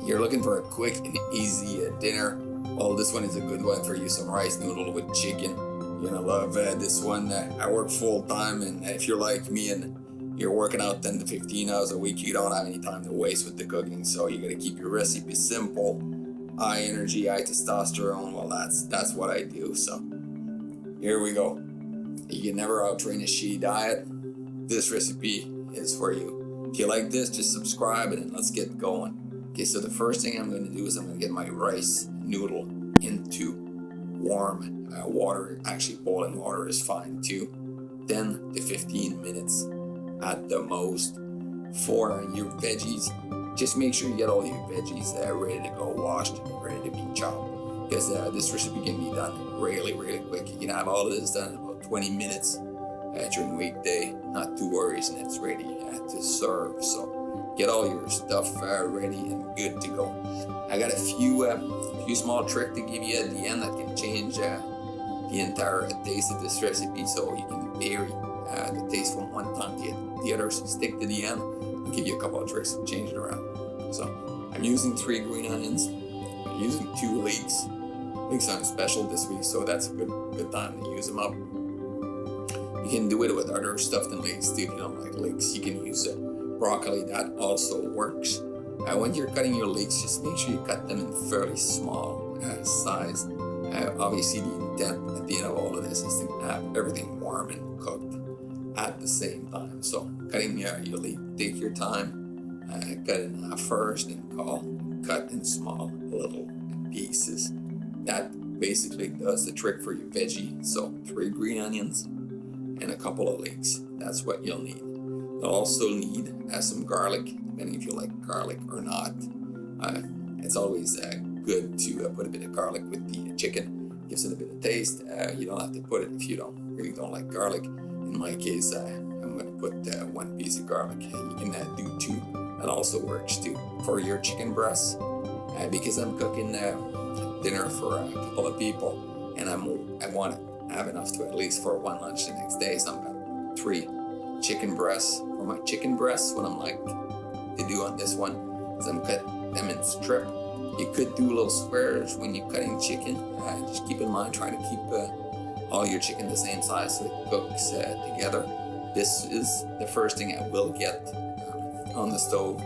You're looking for a quick and easy dinner. Well, this one is a good one for you. Some rice noodle with chicken. You're gonna love this one. I work full time, and if you're like me and you're working out 10 to 15 hours a week, you don't have any time to waste with the cooking. So you gotta keep your recipe simple. High energy, high testosterone. Well, that's what I do. So here we go. You can never outtrain a shitty diet. This recipe is for you. If you like this, just subscribe and let's get going. Okay, so the first thing I'm going to do is I'm going to get my rice noodle into warm water. Actually, boiling water is fine too. 10 to 15 minutes at the most. For your veggies, just make sure you get all your veggies ready to go, washed, ready to be chopped. Because this recipe can be done really, really quick. You can have all of this done in about 20 minutes during the weekday. Not too worries, and it's ready to serve. So get all your stuff ready and good to go. I got a few small tricks to give you at the end that can change the entire taste of this recipe, so you can vary the taste from one time to the other. So stick to the end. I'll give you a couple of tricks to change it around. So I'm using 3 green onions. I'm using 2 leeks. Leeks on special this week, so that's a good time to use them up. You can do it with other stuff than leeks too. If you don't like leeks, you can use broccoli. That also works. When you're cutting your leeks, just make sure you cut them in fairly small size. Obviously, the intent at the end of all of this is to have everything warm and cooked at the same time. So cutting your leek, take your time. Cut it in half first and cut in small little pieces. That basically does the trick for your veggie. So 3 green onions and a couple of leeks. That's what you'll need. You'll also need some garlic, depending if you like garlic or not. It's always good to put a bit of garlic with the chicken. Gives it a bit of taste. You don't have to put it if you really don't like garlic. In my case, I'm going to put 1 piece of garlic. You can do 2. That also works too. For your chicken breasts, because I'm cooking dinner for a couple of people, and I want to have enough to at least for 1 lunch the next day, so I'm got 3 chicken breasts. For my chicken breasts, what I'm like to do on this one is I'm cut them in strip. You could do little squares when you're cutting chicken. Just keep in mind trying to keep all your chicken the same size so it cooks together. This is the first thing I will get on the stove,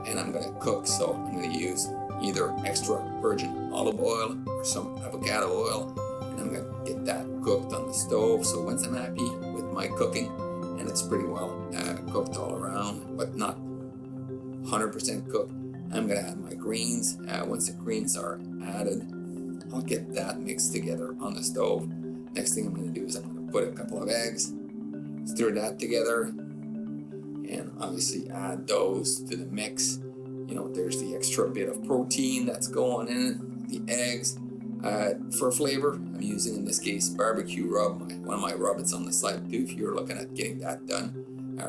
and I'm gonna cook. So I'm gonna use either extra virgin olive oil or some avocado oil, and I'm gonna get that cooked on the stove. So once I'm happy with my cooking, and it's pretty well cooked all around, but not 100% cooked, I'm gonna add my greens. Once the greens are added, I'll get that mixed together on the stove. Next thing I'm gonna do is I'm gonna put a couple of eggs, stir that together, and obviously add those to the mix. There's the extra bit of protein that's going in the eggs. For flavor, I'm using, in this case, barbecue rub. One of my rubs on the side too, if you're looking at getting that done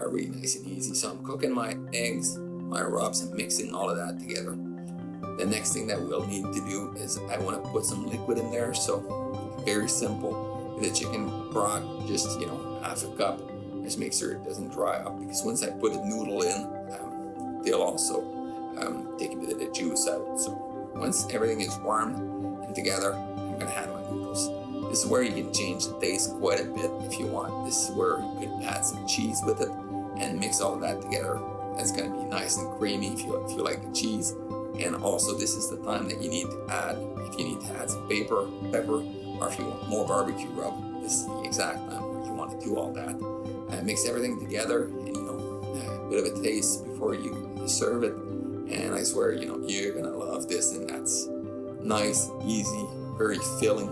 really nice and easy. So I'm cooking my eggs, my rubs, and mixing all of that together. The next thing that we'll need to do is I want to put some liquid in there. So very simple. With the chicken broth, just half a cup. Just make sure it doesn't dry up, because once I put a noodle in, they'll also take a bit of the juice out. So once everything is warm and together, I'm gonna add my noodles. This is where you can change the taste quite a bit if you want. This is where you could add some cheese with it and mix all of that together. It's gonna be nice and creamy if you like the cheese. And also, this is the time that you need to add, if you need to add some pepper, or if you want more barbecue rub, this is the exact time where you want to do all that. Mix everything together, and a bit of a taste before you serve it. And I swear, you're gonna love this, and that's nice, easy, very filling,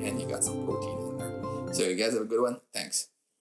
and you got some protein in there. So you guys have a good one. Thanks.